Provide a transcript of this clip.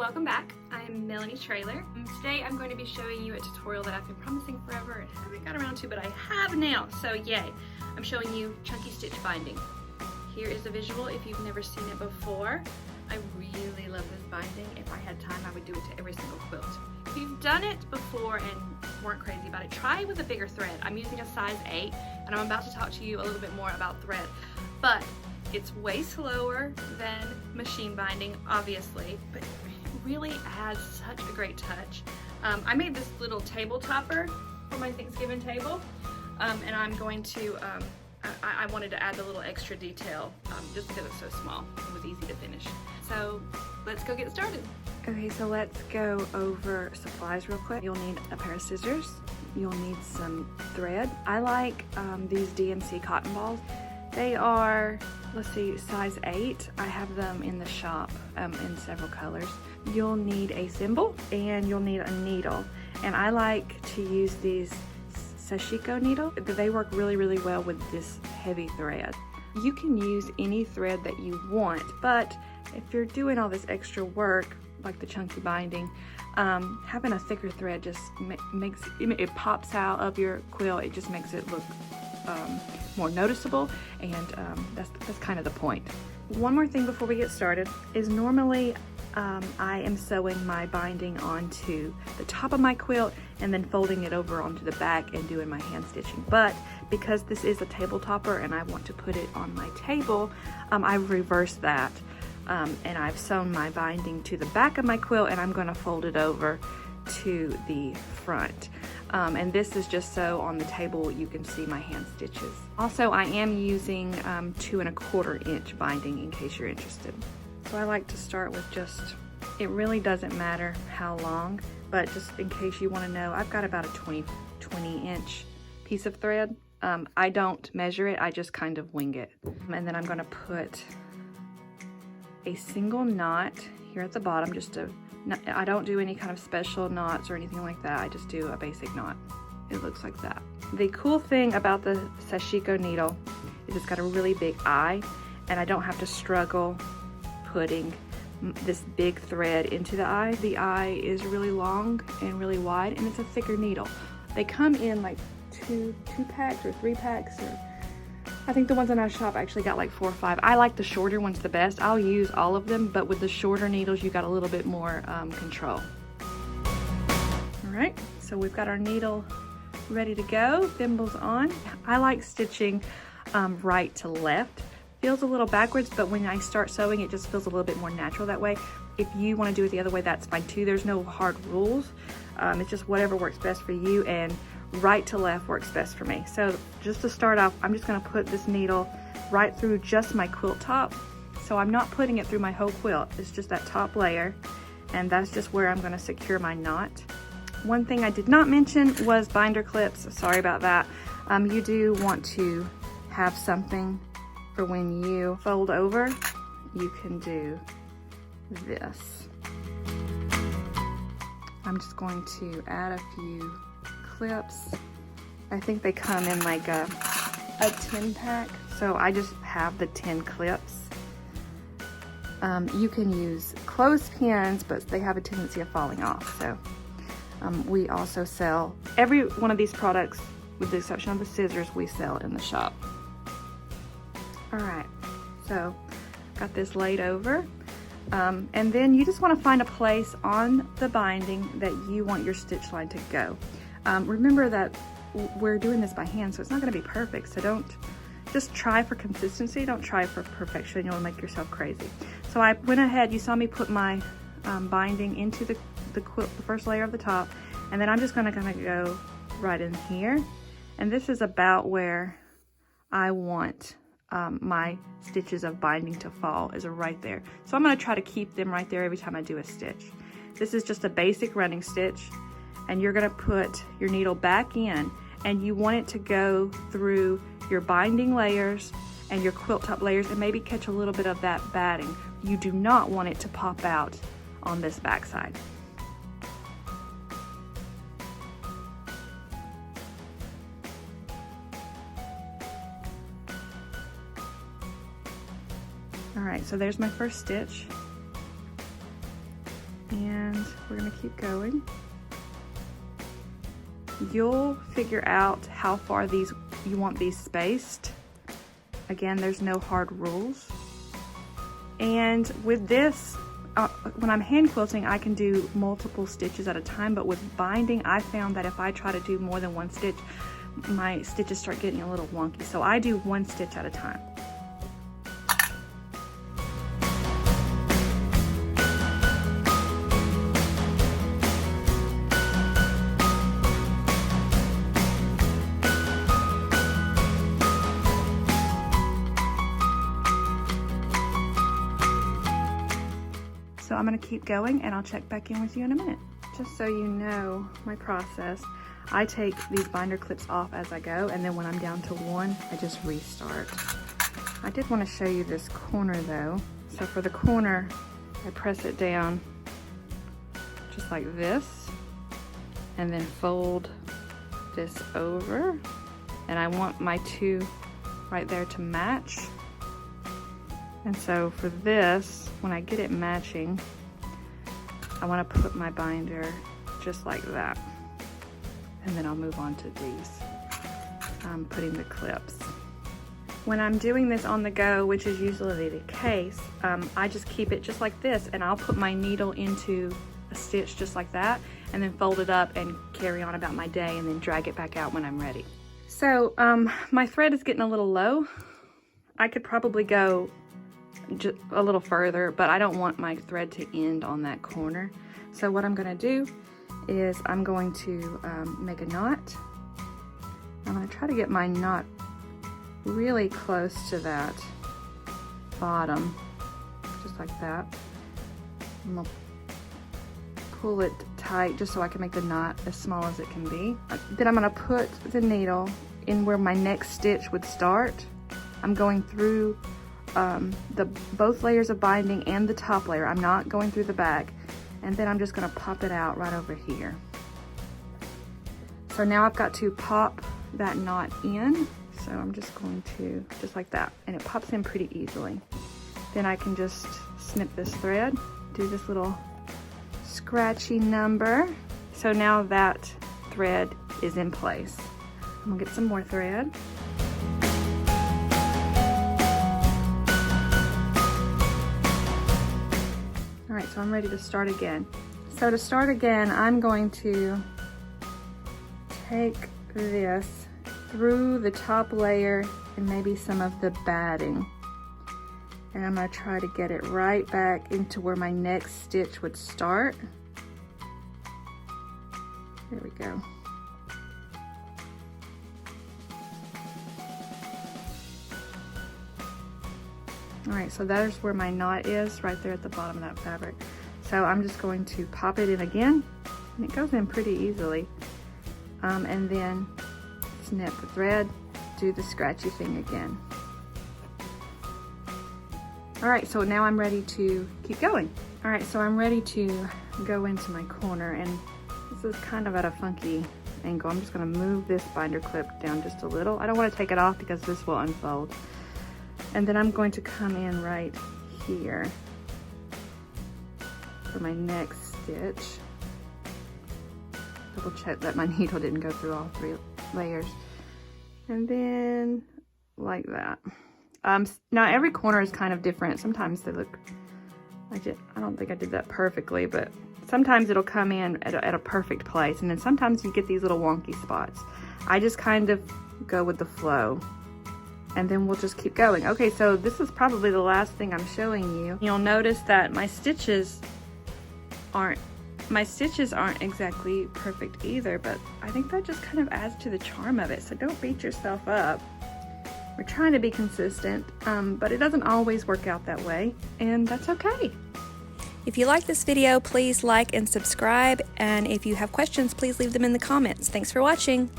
Welcome back. I'm Melanie Traylor. Today I'm going to be showing you a tutorial that I've been promising forever and haven't got around to, but I have now, so yay. I'm showing you chunky stitch binding. Here is the visual if you've never seen it before. I really love this binding. If I had time, I would do it to every single quilt. If you've done it before and weren't crazy about it, try with a bigger thread. I'm using a size 8, and I'm about to talk to you a little bit more about thread. But it's way slower than machine binding, obviously, but it really adds such a great touch. I made this little table topper for my Thanksgiving table, and I'm going to, I wanted to add the little extra detail just because it's so small. It was easy to finish. So let's go get started. Okay, so let's go over supplies real quick. You'll need a pair of scissors. You'll need some thread. I like these DMC cotton balls. They are, let's see, size 8. I have them in the shop in several colors. You'll need a thimble and you'll need a needle. And I like to use these sashiko needle. They work really, really well with this heavy thread. You can use any thread that you want, but if you're doing all this extra work, like the chunky binding, having a thicker thread just makes it pops out of your quilt. It just makes it look more noticeable, and that's kind of the point. One more thing before we get started is normally I am sewing my binding onto the top of my quilt and then folding it over onto the back and doing my hand stitching. But because this is a table topper and I want to put it on my table, I've reversed that. And I've sewn my binding to the back of my quilt, and I'm going to fold it over to the front. And this is just so on the table you can see my hand stitches. Also, I am using 2 1/4 inch binding in case you're interested. So I like to start with just, it really doesn't matter how long, but just in case you want to know, I've got about a 20 inch piece of thread. I don't measure it, I just kind of wing it. And then I'm going to put a single knot here at the bottom, I don't do any kind of special knots or anything like that. I just do a basic knot. It looks like that. The cool thing about the sashiko needle is it's got a really big eye, and I don't have to struggle putting this big thread into the eye. The eye is really long and really wide, and it's a thicker needle. They come in like two packs or 3 packs, or I think the ones in our shop actually got like 4 or 5. I like the shorter ones the best. I'll use all of them, but with the shorter needles, you got a little bit more control. All right, so we've got our needle ready to go, thimbles on. I like stitching right to left. Feels a little backwards, but when I start sewing, it just feels a little bit more natural that way. If you want to do it the other way, that's fine too. There's no hard rules. It's just whatever works best for you, and right to left works best for me. So just to start off, I'm just going to put this needle right through just my quilt top. So I'm not putting it through my whole quilt. It's just that top layer, and that's just where I'm going to secure my knot. One thing I did not mention was binder clips. Sorry about that. You do want to have something for when you fold over. You can do this. I'm just going to add a few clips. I think they come in like a 10 pack, so I just have the 10 clips. You can use clothespins, but they have a tendency of falling off. So we also sell every one of these products, with the exception of the scissors, we sell in the shop. All right, so got this laid over. And then you just want to find a place on the binding that you want your stitch line to go. Remember that we're doing this by hand, so it's not going to be perfect. So don't just try for consistency. Don't try for perfection. You'll make yourself crazy. So I went ahead. You saw me put my binding into the quilt, the first layer of the top, and then I'm just going to kind of go right in here. And this is about where I want my stitches of binding to fall, is right there. So I'm going to try to keep them right there every time I do a stitch. This is just a basic running stitch, and you're going to put your needle back in, and you want it to go through your binding layers and your quilt top layers and maybe catch a little bit of that batting. You do not want it to pop out on this back side. All right, so there's my first stitch. we're gonna keep going. You'll figure out how far you want these spaced. Again, there's no hard rules. And with this, when I'm hand quilting, I can do multiple stitches at a time, but with binding, I found that if I try to do more than one stitch, my stitches start getting a little wonky. So I do one stitch at a time. So I'm gonna keep going and I'll check back in with you in a minute. Just so you know my process, I take these binder clips off as I go, and then when I'm down to one, I just restart. I did want to show you this corner though. So for the corner, I press it down just like this, and then fold this over. And I want my two right there to match. And so for this, when I get it matching, I want to put my binder just like that. And then I'll move on to these, putting the clips. When I'm doing this on the go, which is usually the case, I just keep it just like this, and I'll put my needle into a stitch just like that, and then fold it up and carry on about my day, and then drag it back out when I'm ready. So my thread is getting a little low. I could probably go just a little further, but I don't want my thread to end on that corner. So what I'm gonna do is I'm going to make a knot. I'm gonna try to get my knot really close to that bottom, just like that. I'm gonna pull it tight just so I can make the knot as small as it can be. Then I'm gonna put the needle in where my next stitch would start. I'm going through both layers of binding and the top layer. I'm not going through the back. And then I'm just gonna pop it out right over here. So now I've got to pop that knot in. So I'm just going to, just like that. And it pops in pretty easily. Then I can just snip this thread, do this little scratchy number. So now that thread is in place. I'm gonna get some more thread. All right, so I'm ready to start again. So to start again, I'm going to take this through the top layer and maybe some of the batting. And I'm gonna try to get it right back into where my next stitch would start. There we go. All right, so there's where my knot is, right there at the bottom of that fabric. So I'm just going to pop it in again, and it goes in pretty easily. And then snip the thread, do the scratchy thing again. All right, so now I'm ready to keep going. All right, so I'm ready to go into my corner, and this is kind of at a funky angle. I'm just gonna move this binder clip down just a little. I don't wanna take it off because this will unfold. And then I'm going to come in right here for my next stitch. Double check that my needle didn't go through all 3 layers. And then like that. Now every corner is kind of different. Sometimes they look, I don't think I did that perfectly, but sometimes it'll come in at a perfect place. And then sometimes you get these little wonky spots. I just kind of go with the flow. And then we'll just keep going. Okay, so this is probably the last thing I'm showing you. You'll notice that my stitches aren't exactly perfect either, but I think that just kind of adds to the charm of it. So don't beat yourself up. We're trying to be consistent, but it doesn't always work out that way, and that's okay. If you like this video, please like and subscribe, and if you have questions, please leave them in the comments. Thanks for watching.